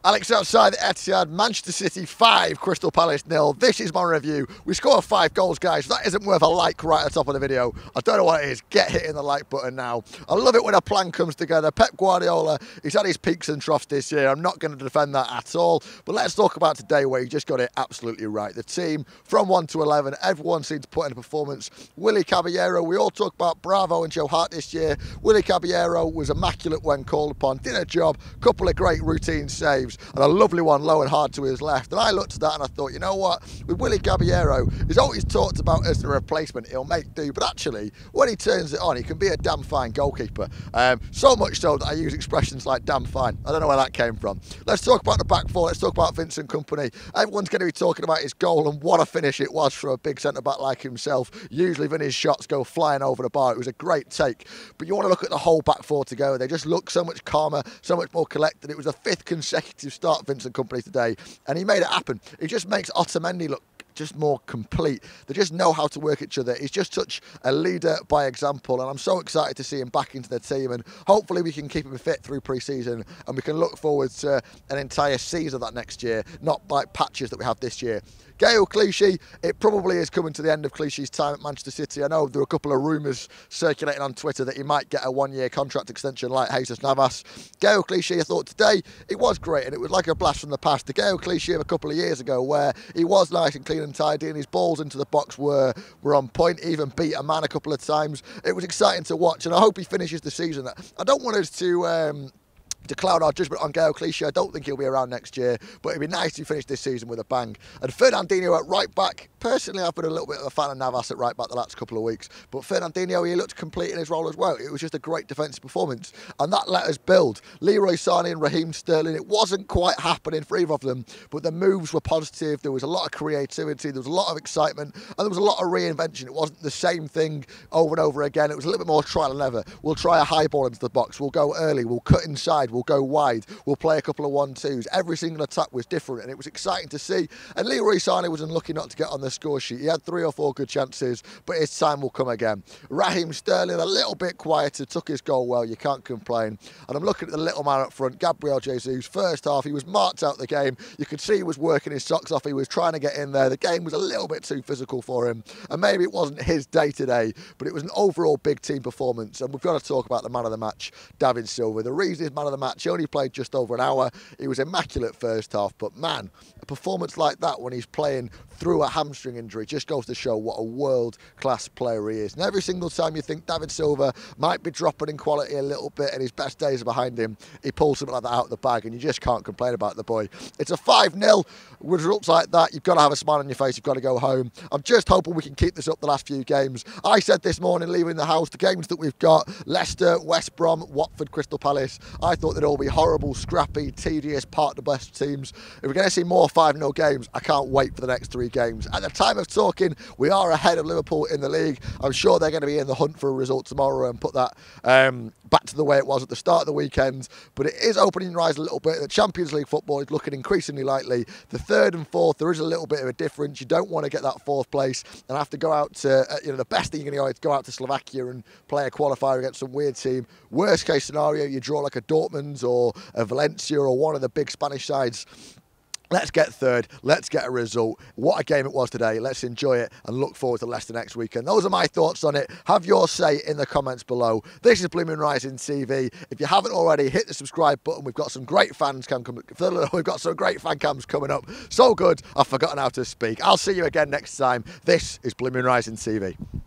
Alex outside the Etihad, Manchester City 5, Crystal Palace 0. This is my review. We scored 5 goals, guys. That isn't worth a like right at the top of the video. I don't know what it is. Get hitting the like button now. I love it when a plan comes together. Pep Guardiola, he's had his peaks and troughs this year. I'm not going to defend that at all. But let's talk about today where he just got it absolutely right. The team from 1 to 11, everyone seemed to put in a performance. Willy Caballero, we all talk about Bravo and Joe Hart this year. Willy Caballero was immaculate when called upon. Did a job. Couple of great routine saves. And a lovely one low and hard to his left. And I looked at that and I thought, you know what? With Willy Caballero, he's always talked about as a replacement. He'll make do. But actually, when he turns it on, he can be a damn fine goalkeeper. So much so that I use expressions like damn fine. I don't know where that came from. Let's talk about the back four. Let's talk about Vincent Kompany. Everyone's going to be talking about his goal and what a finish it was for a big centre-back like himself. Usually when his shots go flying over the bar, it was a great take. But you want to look at the whole back four together. They just look so much calmer, so much more collected. It was a 5th consecutive start Vincent Kompany today, and he made it happen. He just makes Otamendi look just more complete. They just know how to work each other. He's just such a leader by example, and I'm so excited to see him back into the team, and hopefully we can keep him fit through pre-season and we can look forward to an entire season of that next year, not like patches that we have this year. Gaël Clichy, it probably is coming to the end of Clichy's time at Manchester City. I know there are a couple of rumours circulating on Twitter that he might get a 1-year contract extension like Jesus Navas. Gaël Clichy, I thought today, it was great, and it was like a blast from the past. The Gaël Clichy of a couple of years ago where he was nice and clean and tidy and his balls into the box were on point, even beat a man a couple of times. It was exciting to watch, and I hope he finishes the season. I don't want us to cloud our judgment on Gaël Clichy. I don't think he'll be around next year, but it'd be nice to finish this season with a bang. And Fernandinho at right back. Personally, I've been a little bit of a fan of Navas at right back the last couple of weeks, but Fernandinho, he looked complete in his role as well. It was just a great defensive performance, and that let us build. Leroy Sané and Raheem Sterling, it wasn't quite happening for either of them, but the moves were positive. There was a lot of creativity, there was a lot of excitement, and there was a lot of reinvention. It wasn't the same thing over and over again. It was a little bit more trial and error. We'll try a high ball into the box, we'll go early, we'll cut inside, we'll go wide, we'll play a couple of 1-2s. Every single attack was different, and it was exciting to see. And Leroy Sané was unlucky not to get on the score sheet. He had 3 or 4 good chances, but his time will come again. Raheem Sterling, a little bit quieter, took his goal well, you can't complain. And I'm looking at the little man up front, Gabriel Jesus. First half, he was marked out the game. You could see he was working his socks off. He was trying to get in there. The game was a little bit too physical for him, and maybe it wasn't his day today, but it was an overall big team performance. And we've got to talk about the man of the match, David Silva. The reason he's man of the match, he only played just over an hour. He was immaculate first half, but man, a performance like that when he's playing through a hamstring injury just goes to show what a world-class player he is. And every single time you think David Silva might be dropping in quality a little bit and his best days are behind him, he pulls something like that out of the bag, and you just can't complain about the boy. It's a 5-0. With results like that, you've got to have a smile on your face. You've got to go home. I'm just hoping we can keep this up the last few games. I said this morning, leaving the house, the games that we've got, Leicester, West Brom, Watford, Crystal Palace, I thought they'd all be horrible, scrappy, tedious, part of the best teams. If we're going to see more 5-0 games, I can't wait for the next 3 games. At the time of talking, we are ahead of Liverpool in the league. I'm sure they're going to be in the hunt for a result tomorrow and put that back to the way it was at the start of the weekend. But it is opening your eyes a little bit. The Champions League football is looking increasingly likely. The 3rd and 4th, there is a little bit of a difference. You don't want to get that 4th place and have to go out to, the best thing you're going to do is go out to Slovakia and play a qualifier against some weird team. Worst case scenario, you draw like a Dortmund or a Valencia or one of the big Spanish sides. Let's get 3rd. Let's get a result. What a game it was today. Let's enjoy it and look forward to Leicester next weekend. Those are my thoughts on it. Have your say in the comments below. This is BlueMoonRisingTV. If you haven't already, hit the subscribe button. We've got some great fan cams coming up. So good, I've forgotten how to speak. I'll see you again next time. This is BlueMoonRisingTV.